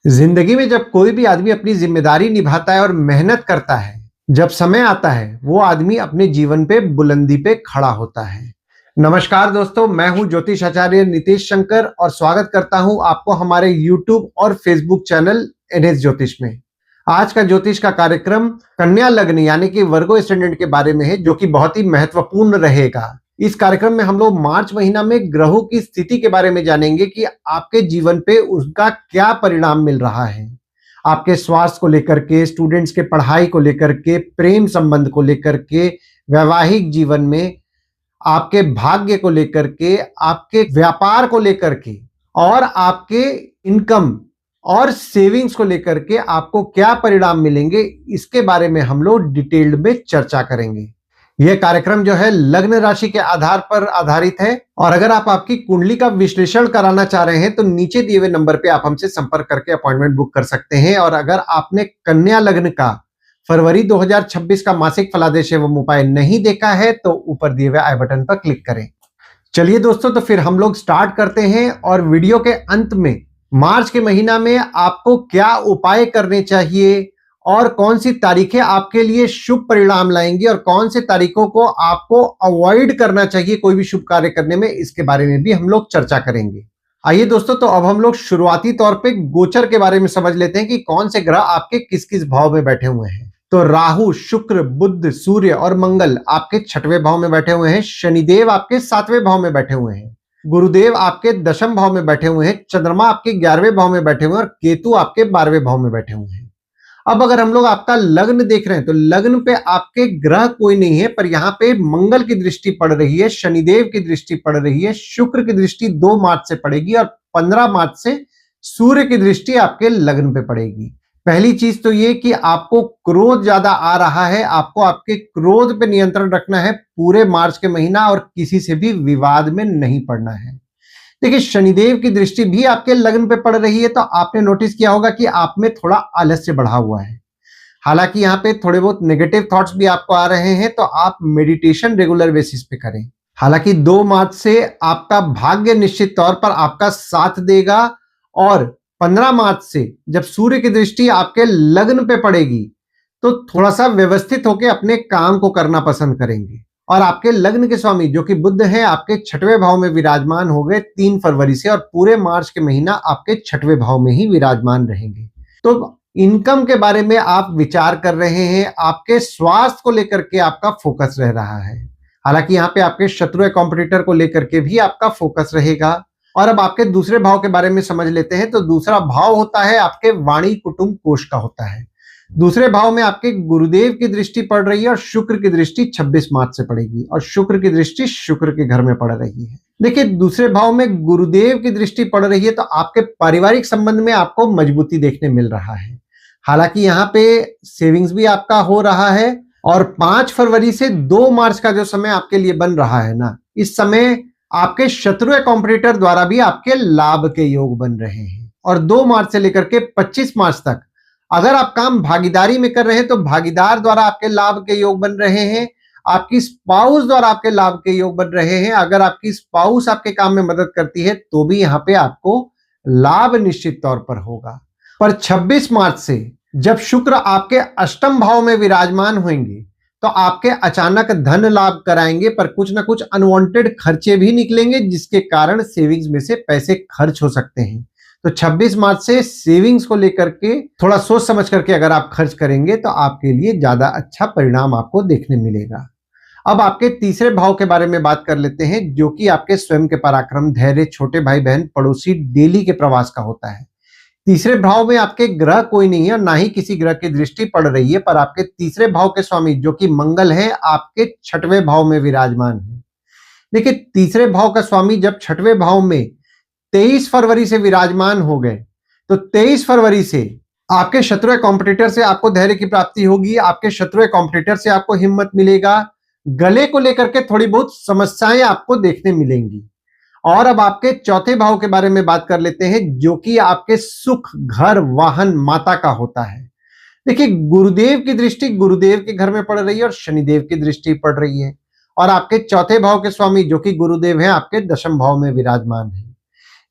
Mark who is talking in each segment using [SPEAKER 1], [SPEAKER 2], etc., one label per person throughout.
[SPEAKER 1] जिंदगी में जब कोई भी आदमी अपनी जिम्मेदारी निभाता है और मेहनत करता है, जब समय आता है वो आदमी अपने जीवन पे बुलंदी पे खड़ा होता है। नमस्कार दोस्तों, मैं हूं ज्योतिष आचार्य नीतीश शंकर और स्वागत करता हूं आपको हमारे YouTube और Facebook चैनल NS ज्योतिष में। आज का ज्योतिष का कार्यक्रम कन्या लग्न यानी कि वर्गो एस्टेंडेंट के बारे में है, जो कि बहुत ही महत्वपूर्ण रहेगा। इस कार्यक्रम में हम लोग मार्च महीना में ग्रहों की स्थिति के बारे में जानेंगे कि आपके जीवन पे उसका क्या परिणाम मिल रहा है। आपके स्वास्थ्य को लेकर के, स्टूडेंट्स के पढ़ाई को लेकर के, प्रेम संबंध को लेकर के, वैवाहिक जीवन में, आपके भाग्य को लेकर के, आपके व्यापार को लेकर के और आपके इनकम और सेविंग्स को लेकर के आपको क्या परिणाम मिलेंगे, इसके बारे में हम लोग डिटेल्ड में चर्चा करेंगे। यह कार्यक्रम जो है लग्न राशि के आधार पर आधारित है और अगर आप आपकी कुंडली का विश्लेषण कराना चाह रहे हैं तो नीचे दिए हुए नंबर पे आप हमसे संपर्क करके अपॉइंटमेंट बुक कर सकते हैं। और अगर आपने कन्या लग्न का फरवरी 2026 का मासिक फलादेश एवं उपाय नहीं देखा है तो ऊपर दिए हुए आई बटन पर क्लिक करें। चलिए दोस्तों, तो फिर हम लोग स्टार्ट करते हैं और वीडियो के अंत में मार्च के महीना में आपको क्या उपाय करने चाहिए और कौन सी तारीखें आपके लिए शुभ परिणाम लाएंगी और कौन से तारीखों को आपको अवॉइड करना चाहिए कोई भी शुभ कार्य करने में, इसके बारे में भी हम लोग चर्चा करेंगे। आइए दोस्तों, तो अब हम लोग शुरुआती तौर पे गोचर के बारे में समझ लेते हैं कि कौन से ग्रह आपके किस किस भाव में बैठे हुए हैं। तो राहु, शुक्र, बुध, सूर्य और मंगल आपके 6वें भाव में बैठे हुए हैं। शनिदेव आपके 7वें भाव में बैठे हुए हैं। गुरुदेव आपके 10वें भाव में बैठे हुए हैं। चंद्रमा आपके 11वें भाव में बैठे हुए हैं और केतु आपके 12वें भाव में बैठे हुए हैं। अब अगर हम लोग आपका लग्न देख रहे हैं तो लग्न पे आपके ग्रह कोई नहीं है, पर यहाँ पे मंगल की दृष्टि पड़ रही है, शनिदेव की दृष्टि पड़ रही है, शुक्र की दृष्टि 2 मार्च से पड़ेगी और 15 मार्च से सूर्य की दृष्टि आपके लग्न पे पड़ेगी। पहली चीज तो ये कि आपको क्रोध ज्यादा आ रहा है, आपको आपके क्रोध पे नियंत्रण रखना है पूरे मार्च के महीना और किसी से भी विवाद में नहीं पड़ना है। देखिए, शनिदेव की दृष्टि भी आपके लग्न पे पड़ रही है तो आपने नोटिस किया होगा कि आप में थोड़ा आलस्य बढ़ा हुआ है। हालांकि यहाँ पे थोड़े बहुत नेगेटिव थॉट्स भी आपको आ रहे हैं तो आप मेडिटेशन रेगुलर बेसिस पे करें। हालांकि 2 मार्च से आपका भाग्य निश्चित तौर पर आपका साथ देगा और 15 मार्च से जब सूर्य की दृष्टि आपके लग्न पे पड़ेगी तो थोड़ा सा व्यवस्थित होकर अपने काम को करना पसंद करेंगे। और आपके लग्न के स्वामी जो कि बुध है आपके 6वें भाव में विराजमान हो गए 3 फरवरी से और पूरे मार्च के महीना आपके 6वें भाव में ही विराजमान रहेंगे। तो इनकम के बारे में आप विचार कर रहे हैं, आपके स्वास्थ्य को लेकर के आपका फोकस रह रहा है। हालांकि यहाँ पे आपके शत्रु या कॉम्पिटिटर को लेकर के भी आपका फोकस रहेगा। और अब आपके दूसरे भाव के बारे में समझ लेते हैं। तो दूसरा भाव होता है आपके वाणी कुटुंब कोष का होता है। दूसरे भाव में आपके गुरुदेव की दृष्टि पड़ रही है और शुक्र की दृष्टि 26 मार्च से पड़ेगी और शुक्र की दृष्टि शुक्र के घर में पड़ रही है। देखिए, दूसरे भाव में गुरुदेव की दृष्टि पड़ रही है तो आपके पारिवारिक संबंध में आपको मजबूती देखने मिल रहा है। हालांकि यहाँ पे सेविंग्स भी आपका हो रहा है और 5 फरवरी से 2 मार्च का जो समय आपके लिए बन रहा है ना, इस समय आपके शत्रु या कॉम्पिटिटर द्वारा भी आपके लाभ के योग बन रहे हैं। और 2 मार्च से लेकर के 25 मार्च तक अगर आप काम भागीदारी में कर रहे हैं तो भागीदार द्वारा आपके लाभ के योग बन रहे हैं, आपकी स्पाउस द्वारा आपके लाभ के योग बन रहे हैं। अगर आपकी स्पाउस आपके काम में मदद करती है तो भी यहाँ पे आपको लाभ निश्चित तौर पर होगा। पर 26 मार्च से जब शुक्र आपके 8वें भाव में विराजमान होंगे तो आपके अचानक धन लाभ कराएंगे, पर कुछ ना कुछ अनवांटेड खर्चे भी निकलेंगे जिसके कारण सेविंग्स में से पैसे खर्च हो सकते हैं। तो 26 मार्च से सेविंग्स को लेकर के थोड़ा सोच समझ करके अगर आप खर्च करेंगे तो आपके लिए ज्यादा अच्छा परिणाम आपको देखने मिलेगा। अब आपके तीसरे भाव के बारे में बात कर लेते हैं, जो कि आपके स्वयं के पराक्रम, धैर्य, छोटे भाई बहन, पड़ोसी, डेली के प्रवास का होता है। तीसरे भाव में आपके ग्रह कोई नहीं है और ना ही किसी ग्रह की दृष्टि पड़ रही है, पर आपके तीसरे भाव के स्वामी जो कि मंगल है आपके 6वें भाव में विराजमान है। देखिए, तीसरे भाव का स्वामी जब 6वें भाव में 23 फरवरी से विराजमान हो गए तो 23 फरवरी से आपके शत्रु या कॉम्पिटिटर से आपको धैर्य की प्राप्ति होगी, आपके शत्रु या कॉम्पिटिटर से आपको हिम्मत मिलेगा, गले को लेकर के थोड़ी बहुत समस्याएं आपको देखने मिलेंगी। और अब आपके चौथे भाव के बारे में बात कर लेते हैं, जो कि आपके सुख, घर, वाहन, माता का होता है। देखिए, गुरुदेव की दृष्टि गुरुदेव के घर में पड़ रही है और शनिदेव की दृष्टि पड़ रही है और आपके चौथे भाव के स्वामी जो कि गुरुदेव हैं आपके 10वें भाव में विराजमान है।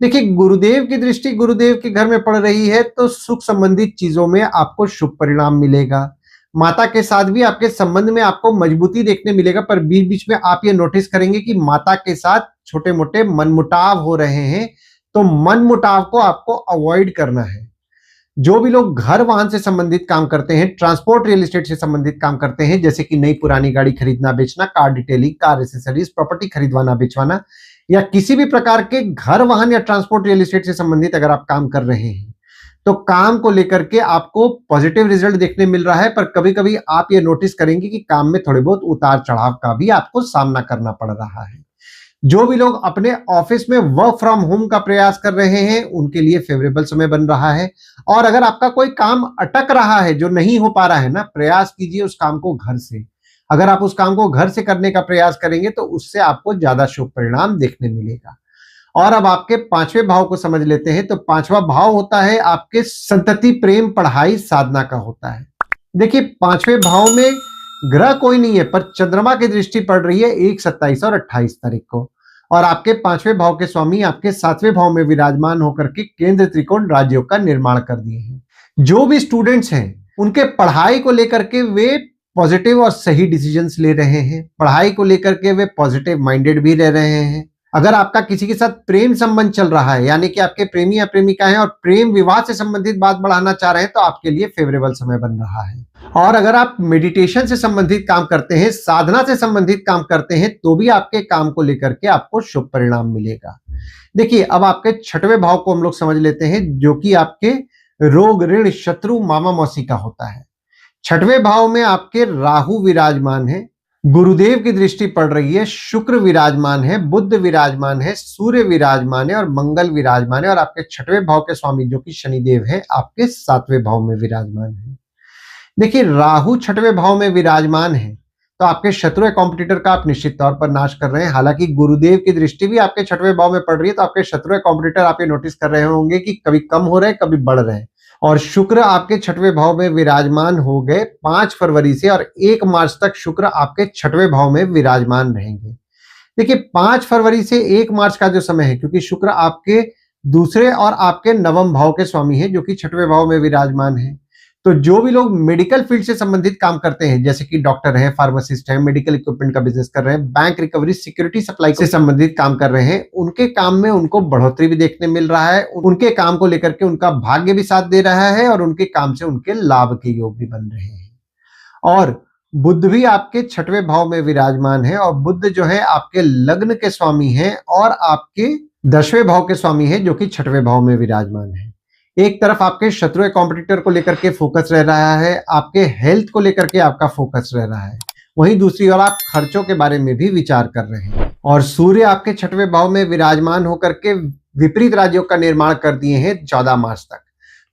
[SPEAKER 1] देखिए, गुरुदेव की दृष्टि गुरुदेव के घर में पड़ रही है तो सुख संबंधित चीजों में आपको शुभ परिणाम मिलेगा। माता के साथ भी आपके संबंध में आपको मजबूती देखने मिलेगा, पर बीच बीच में आप ये नोटिस करेंगे कि माता के साथ छोटे मोटे मनमुटाव हो रहे हैं, तो मनमुटाव को आपको अवॉइड करना है। जो भी लोग घर वाहन से संबंधित काम करते हैं, ट्रांसपोर्ट रियल एस्टेट से संबंधित काम करते हैं, जैसे कि नई पुरानी गाड़ी खरीदना बेचना, car detailing, car accessories, property खरीदवाना बेचवाना, या किसी भी प्रकार के घर वाहन या ट्रांसपोर्ट रियल एस्टेट से संबंधित अगर आप काम कर रहे हैं, तो काम को लेकर के आपको पॉजिटिव रिजल्ट देखने मिल रहा है। पर कभी कभी आप ये नोटिस करेंगे कि काम में थोड़े बहुत उतार चढ़ाव का भी आपको सामना करना पड़ रहा है। जो भी लोग अपने ऑफिस में वर्क फ्रॉम होम का प्रयास कर रहे हैं, उनके लिए फेवरेबल समय बन रहा है। और अगर आपका कोई काम अटक रहा है, जो नहीं हो पा रहा है ना, प्रयास कीजिए उस काम को घर से। अगर आप उस काम को घर से करने का प्रयास करेंगे तो उससे आपको ज्यादा शुभ परिणाम देखने मिलेगा। और अब आपके पांचवें भाव को समझ लेते हैं। तो पांचवा भाव होता है आपके संतति, प्रेम, पढ़ाई, साधना का होता है। देखिए, पांचवें भाव में ग्रह कोई नहीं है, पर चंद्रमा की दृष्टि पड़ रही है 1, 27 और 28 तारीख को। और आपके पांचवें भाव के स्वामी आपके सातवें भाव में विराजमान होकर के केंद्र त्रिकोण राजयोग का निर्माण कर दिए हैं। जो भी स्टूडेंट्स हैं, उनके पढ़ाई को लेकर के वे पॉजिटिव और सही डिसीजंस ले रहे हैं। पढ़ाई को लेकर के वे पॉजिटिव माइंडेड भी रह रहे हैं। अगर आपका किसी के साथ प्रेम संबंध चल रहा है, यानी कि आपके प्रेमी या प्रेमिका हैं और प्रेम विवाह से संबंधित बात बढ़ाना चाह रहे हैं, तो आपके लिए फेवरेबल समय बन रहा है। और अगर आप मेडिटेशन से संबंधित काम करते हैं, साधना से संबंधित काम करते हैं, तो भी आपके काम को लेकर के आपको शुभ परिणाम मिलेगा। देखिए, अब आपके छठवें भाव को हम लोग समझ लेते हैं, जो कि आपके रोग, ऋण, शत्रु, मामा मौसी का होता है। छठवें भाव में आपके राहु विराजमान है, गुरुदेव की दृष्टि पड़ रही है, शुक्र विराजमान है, बुध विराजमान है, सूर्य विराजमान है और मंगल विराजमान है। और आपके छठवें भाव के स्वामी जो कि शनिदेव है, आपके सातवें भाव में विराजमान है। देखिए, राहु छठवें भाव में विराजमान है तो आपके शत्रु कॉम्पिटिटर का आप निश्चित तौर पर नाश कर रहे हैं। हालांकि गुरुदेव की दृष्टि भी आपके छठवें भाव में पड़ रही है, तो आपके शत्रु कॉम्पिटिटर आप ये नोटिस कर रहे होंगे कि कभी कम हो रहे हैं, कभी बढ़ रहे हैं। और शुक्र आपके छठवें भाव में विराजमान हो गए 5 फरवरी से, और 1 मार्च तक शुक्र आपके छठवें भाव में विराजमान रहेंगे। देखिए, 5 फरवरी से 1 मार्च का जो समय है, क्योंकि शुक्र आपके दूसरे और आपके नवम भाव के स्वामी है, जो कि छठवें भाव में विराजमान है, तो जो भी लोग मेडिकल फील्ड से संबंधित काम करते हैं, जैसे कि डॉक्टर हैं, फार्मासिस्ट हैं, मेडिकल इक्विपमेंट का बिजनेस कर रहे हैं, बैंक रिकवरी, सिक्योरिटी सप्लाई से संबंधित काम कर रहे हैं, उनके काम में उनको बढ़ोतरी भी देखने मिल रहा है। उनके काम को लेकर के उनका भाग्य भी साथ दे रहा है और उनके काम से उनके लाभ के योग भी बन रहे हैं। और बुध भी आपके छठवें भाव में विराजमान है, और बुध जो है आपके लग्न के स्वामी है और आपके 10वें भाव के स्वामी है, जो कि छठवें भाव में विराजमान है। एक तरफ आपके शत्रु कॉम्पिटिटर को लेकर के फोकस रह रहा है, आपके हेल्थ को लेकर के आपका फोकस रह रहा है, वहीं दूसरी ओर आप खर्चों के बारे में भी विचार कर रहे हैं। और सूर्य आपके छठवें भाव में विराजमान होकर के विपरीत राजयोग का निर्माण कर दिए हैं 14 मार्च तक।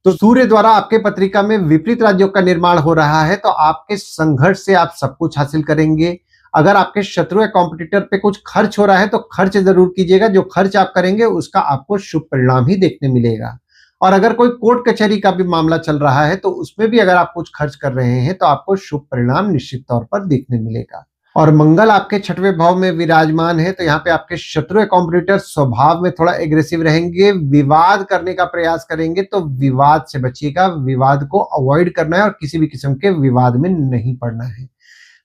[SPEAKER 1] तो सूर्य द्वारा आपके पत्रिका में विपरीत राजयोग का निर्माण हो रहा है, तो आपके संघर्ष से आप सब कुछ हासिल करेंगे। अगर आपके शत्रु या कॉम्पिटिटर पे कुछ खर्च हो रहा है, तो खर्च जरूर कीजिएगा। जो खर्च आप करेंगे उसका आपको शुभ परिणाम ही देखने मिलेगा। और अगर कोई कोर्ट कचहरी का भी मामला चल रहा है, तो उसमें भी अगर आप कुछ खर्च कर रहे हैं, तो आपको शुभ परिणाम निश्चित तौर पर देखने मिलेगा। और मंगल आपके छठवें भाव में विराजमान है, तो यहाँ पे आपके शत्रु कॉम्पिटिटर स्वभाव में थोड़ा एग्रेसिव रहेंगे, विवाद करने का प्रयास करेंगे, तो विवाद से बचिएगा। विवाद को अवॉइड करना है और किसी भी किस्म के विवाद में नहीं पड़ना है।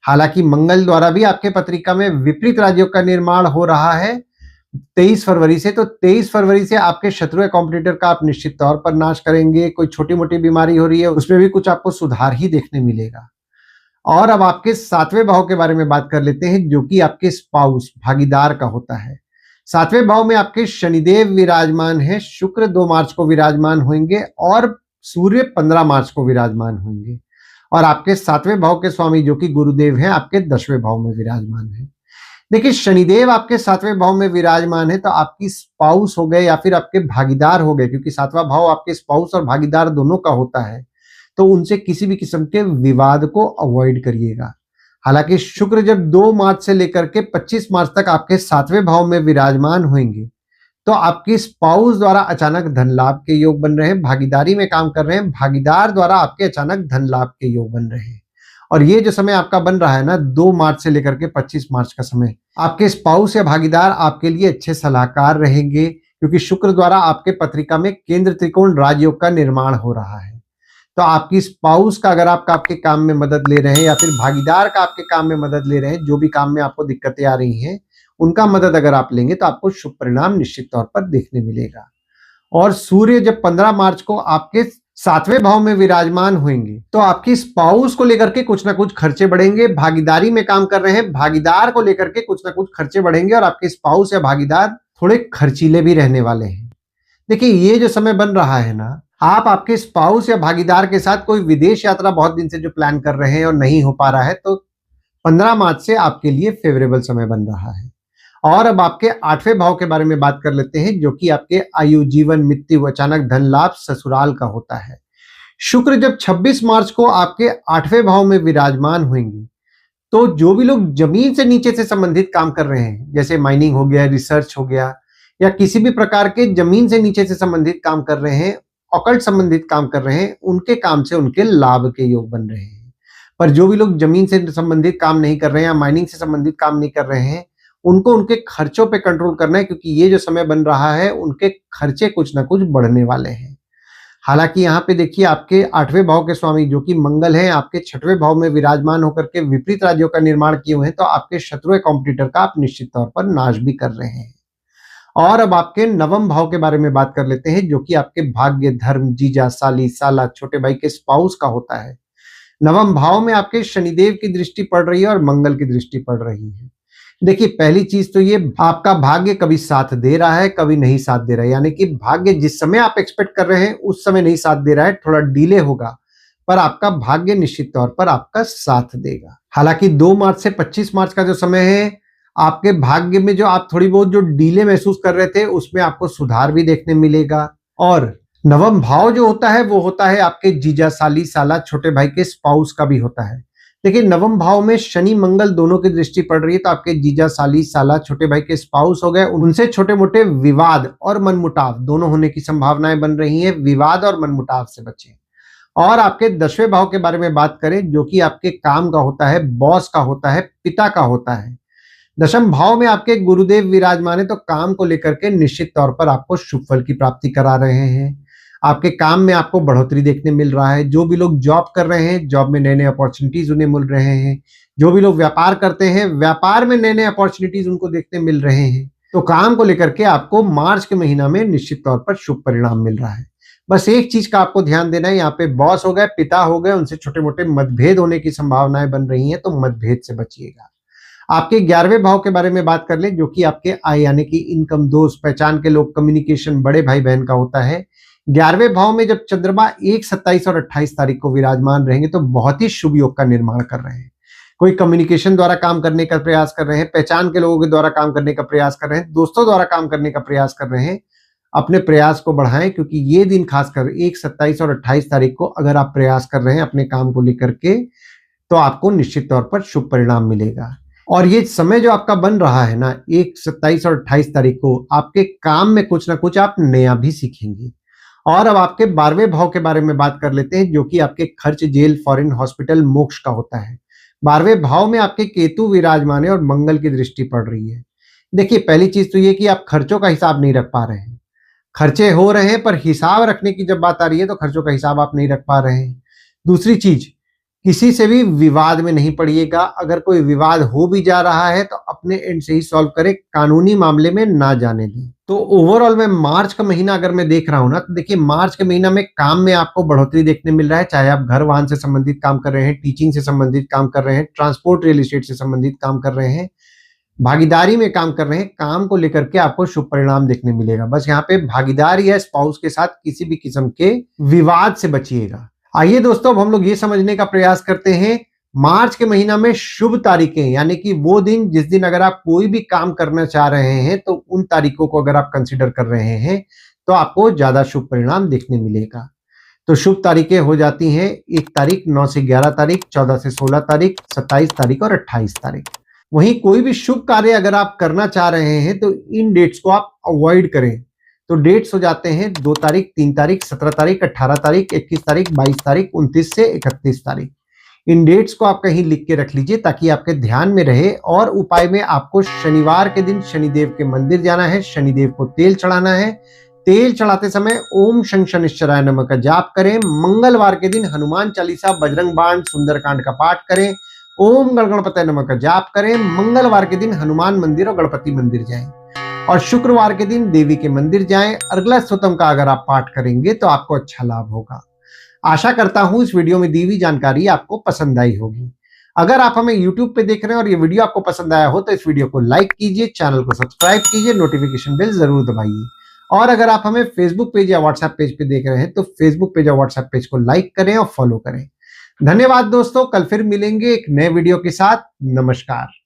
[SPEAKER 1] हालांकि मंगल द्वारा भी आपके पत्रिका में विपरीत राजयोग का निर्माण हो रहा है 23 फरवरी से, तो 23 फरवरी से आपके शत्रु कॉम्पिटिटर का आप निश्चित तौर पर नाश करेंगे। कोई छोटी मोटी बीमारी हो रही है, उसमें भी कुछ आपको सुधार ही देखने मिलेगा। और अब आपके 7वें भाव के बारे में बात कर लेते हैं, जो कि आपके स्पाउस, भागीदार का होता है। 7वें भाव में आपके शनिदेव विराजमान है, शुक्र 2 मार्च को विराजमान होंगे और सूर्य 15 मार्च को विराजमान होंगे। और आपके 7वें भाव के स्वामी जो कि गुरुदेव हैं, आपके 10वें भाव में विराजमान है। देखिए, शनिदेव आपके 7वें भाव में विराजमान है, तो आपकी स्पाउस हो गए या फिर आपके भागीदार हो गए, क्योंकि 7वां भाव आपके स्पाउस और भागीदार दोनों का होता है, तो उनसे किसी भी किस्म के विवाद को अवॉइड करिएगा। हालांकि शुक्र जब 2 मार्च से लेकर के 25 मार्च तक आपके 7वें भाव में विराजमान होंगे, तो आपकी स्पाउस द्वारा अचानक धन लाभ के योग बन रहे हैं। भागीदारी में काम कर रहे हैं, भागीदार द्वारा आपके अचानक धन लाभ के योग बन रहे हैं। और ये जो समय आपका बन रहा है ना, 2 मार्च से लेकर के 25 मार्च का समय, आपके स्पाउस या भागीदार आपके लिए अच्छे सलाहकार रहेंगे, क्योंकि शुक्र द्वारा आपके पत्रिका में केंद्र त्रिकोण राजयोग का निर्माण हो रहा है। तो आपकी स्पाउस का अगर आपके काम में मदद ले रहे हैं या फिर भागीदार का आपके काम में मदद ले रहे हैं, जो भी काम में आपको दिक्कतें आ रही हैं उनका मदद अगर आप लेंगे तो आपको शुभ परिणाम निश्चित तौर पर देखने मिलेगा। और सूर्य जब 15 मार्च को आपके 7वें भाव में विराजमान होंगे तो आपकी स्पाउस को लेकर के कुछ ना कुछ खर्चे बढ़ेंगे। भागीदारी में काम कर रहे हैं, भागीदार को लेकर के कुछ ना कुछ खर्चे बढ़ेंगे और आपके स्पाउस या भागीदार थोड़े खर्चीले भी रहने वाले हैं। देखिए, ये जो समय बन रहा है ना, आप आपके स्पाउस या भागीदार के साथ कोई विदेश यात्रा बहुत दिन से जो प्लान कर रहे हैं और नहीं हो पा रहा है, तो 15 मार्च से आपके लिए फेवरेबल समय बन रहा है। और अब आपके 8वें भाव के बारे में बात कर लेते हैं, जो कि आपके आयु, जीवन, मृत्यु, अचानक धन लाभ, ससुराल का होता है। शुक्र जब 26 मार्च को आपके 8वें भाव में विराजमान होंगे तो जो भी लोग जमीन से नीचे से संबंधित काम कर रहे हैं, जैसे माइनिंग हो गया, रिसर्च हो गया, या किसी भी प्रकार के जमीन से नीचे से संबंधित काम कर रहे हैं, ऑकल्ट संबंधित काम कर रहे हैं, उनके काम से उनके लाभ के योग बन रहे हैं। पर जो भी लोग जमीन से संबंधित काम नहीं कर रहे हैं या माइनिंग से संबंधित काम नहीं कर रहे हैं, उनको उनके खर्चों पे कंट्रोल करना है, क्योंकि ये जो समय बन रहा है उनके खर्चे कुछ ना कुछ बढ़ने वाले हैं। हालांकि यहाँ पे देखिए, आपके 8वें भाव के स्वामी जो कि मंगल हैं, आपके 6वें भाव में विराजमान होकर के विपरीत राज्यों का निर्माण किए हुए हैं, तो आपके शत्रु कॉम्पिटिटर का आप निश्चित तौर पर नाश भी कर रहे हैं। और अब आपके 9वें भाव के बारे में बात कर लेते हैं, जो कि आपके भाग्य, धर्म, जीजा, साली, साला, छोटे भाई के स्पाउस का होता है। 9वें भाव में आपके शनिदेव की दृष्टि पड़ रही है और मंगल की दृष्टि पड़ रही है। देखिए, पहली चीज तो ये, आपका भाग्य कभी साथ दे रहा है, कभी नहीं साथ दे रहा है। यानी कि भाग्य जिस समय आप एक्सपेक्ट कर रहे हैं उस समय नहीं साथ दे रहा है, थोड़ा डिले होगा, पर आपका भाग्य निश्चित तौर पर आपका साथ देगा। हालांकि 2 मार्च से 25 मार्च का जो समय है, आपके भाग्य में जो आप थोड़ी बहुत जो डिले महसूस कर रहे थे उसमें आपको सुधार भी देखने मिलेगा। और 9वां भाव जो होता है वो होता है आपके जीजा, साली, साला, छोटे भाई के स्पाउस का भी होता है। देखिए, 9वें भाव में शनि मंगल दोनों की दृष्टि पड़ रही है, तो आपके जीजा, साली, साला, छोटे भाई के स्पाउस हो गए, उनसे छोटे मोटे विवाद और मनमुटाव दोनों होने की संभावनाएं बन रही हैं। विवाद और मनमुटाव से बचें। और आपके 10वें भाव के बारे में बात करें, जो कि आपके काम का होता है, बॉस का होता है, पिता का होता है। 10वें भाव में आपके गुरुदेव विराजमान है, तो काम को लेकर के निश्चित तौर पर आपको शुभ फल की प्राप्ति करा रहे हैं। आपके काम में आपको बढ़ोतरी देखने मिल रहा है। जो भी लोग जॉब कर रहे हैं, जॉब में नए नए अपॉर्चुनिटीज उन्हें मिल रहे हैं। जो भी लोग व्यापार करते हैं, व्यापार में नए नए अपॉर्चुनिटीज उनको देखने मिल रहे हैं। तो काम को लेकर के आपको मार्च के महीना में निश्चित तौर पर शुभ परिणाम मिल रहा है। बस एक चीज का आपको ध्यान देना है, यहाँ पे बॉस हो गए, पिता हो गए, उनसे छोटे मोटे मतभेद होने की संभावनाएं बन रही हैं, तो मतभेद से बचिएगा। आपके 11वें भाव के बारे में बात कर ले, जो कि आपके आय यानी कि इनकम, दोस्त, पहचान के लोग, कम्युनिकेशन, बड़े भाई बहन का होता है। 11वें भाव में जब चंद्रमा 1, 27 और 28 तारीख को विराजमान रहेंगे तो बहुत ही शुभ योग का निर्माण कर रहे हैं। कोई कम्युनिकेशन द्वारा काम करने का प्रयास कर रहे हैं, पहचान के लोगों के द्वारा काम करने का प्रयास कर रहे हैं, दोस्तों द्वारा काम करने का प्रयास कर रहे हैं। अपने प्रयास को बढ़ाएं, क्योंकि ये दिन खासकर 1, 27 और 28 तारीख को अगर आप प्रयास कर रहे हैं अपने काम को लेकर के, तो आपको निश्चित तौर पर शुभ परिणाम मिलेगा। और ये समय जो आपका बन रहा है ना, 1, 27 और 28 तारीख को, आपके काम में कुछ ना कुछ आप नया भी सीखेंगे। और अब आपके 12वें भाव के बारे में बात कर लेते हैं, जो कि आपके खर्च, जेल, फॉरेन, हॉस्पिटल, मोक्ष का होता है। 12वें भाव में आपके केतु विराजमान है और मंगल की दृष्टि पड़ रही है। देखिए, पहली चीज तो ये कि आप खर्चों का हिसाब नहीं रख पा रहे हैं। खर्चे हो रहे हैं, पर हिसाब रखने की जब बात आ रही है तो खर्चों का हिसाब आप नहीं रख पा रहे हैं। दूसरी चीज, किसी से भी विवाद में नहीं पड़िएगा। अगर कोई विवाद हो भी जा रहा है तो अपने एंड से ही सॉल्व करें, कानूनी मामले में ना जाने दें। तो ओवरऑल में मार्च का महीना अगर मैं देख रहा हूं ना, तो देखिए, मार्च के महीना में काम में आपको बढ़ोतरी देखने मिल रहा है। चाहे आप घर वाहन से संबंधित काम कर रहे हैं, टीचिंग से संबंधित काम कर रहे हैं, ट्रांसपोर्ट, रियल एस्टेट से संबंधित काम कर रहे हैं, भागीदारी में काम कर रहे हैं, काम को लेकर के आपको शुभ परिणाम देखने मिलेगा। बस यहाँ पे भागीदार या स्पाउस के साथ किसी भी किस्म के विवाद से बचिएगा। आइए दोस्तों, अब हम लोग ये समझने का प्रयास करते हैं, मार्च के महीना में शुभ तारीखें, यानी कि वो दिन जिस दिन अगर आप कोई भी काम करना चाह रहे हैं तो उन तारीखों को अगर आप कंसिडर कर रहे हैं तो आपको ज्यादा शुभ परिणाम देखने मिलेगा। तो शुभ तारीखें हो जाती हैं 1 तारीख, 9 से 11 तारीख, 14 से 16 तारीख, 27 तारीख और 28 तारीख। वहीं कोई भी शुभ कार्य अगर आप करना चाह रहे हैं तो इन डेट्स को आप अवॉइड करें। तो डेट्स हो जाते हैं 2 तारीख, 3 तारीख, 17 तारीख, 18 तारीख, 21 तारीख, 22 तारीख, 29 से 31 तारीख। इन डेट्स को आप कहीं लिख के रख लीजिए ताकि आपके ध्यान में रहे। और उपाय में आपको शनिवार के दिन शनिदेव के मंदिर जाना है, शनिदेव को तेल चढ़ाना है। तेल चढ़ाते समय ओम शं शनिश्चराय नमः का जाप करें। मंगलवार के दिन हनुमान चालीसा, बजरंग बाण, सुंदरकांड का पाठ करें। ओम गणपतये नमः का जाप करें। मंगलवार के दिन हनुमान मंदिर और गणपति मंदिर जाएं। और शुक्रवार के दिन देवी के मंदिर जाएं। अर्गला स्तोत्रम का अगर आप पाठ करेंगे तो आपको अच्छा लाभ होगा। आशा करता हूं इस वीडियो में दी हुई जानकारी आपको पसंद आई होगी। अगर आप हमें YouTube पे देख रहे हैं और ये वीडियो आपको पसंद आया हो तो इस वीडियो को लाइक कीजिए, चैनल को सब्सक्राइब कीजिए, नोटिफिकेशन बेल जरूर दबाइए। और अगर आप हमें फेसबुक पेज या व्हाट्सएप पेज पे देख रहे हैं तो फेसबुक पेज या व्हाट्सएप पेज को लाइक करें और फॉलो करें। धन्यवाद दोस्तों, कल फिर मिलेंगे एक नए वीडियो के साथ। नमस्कार।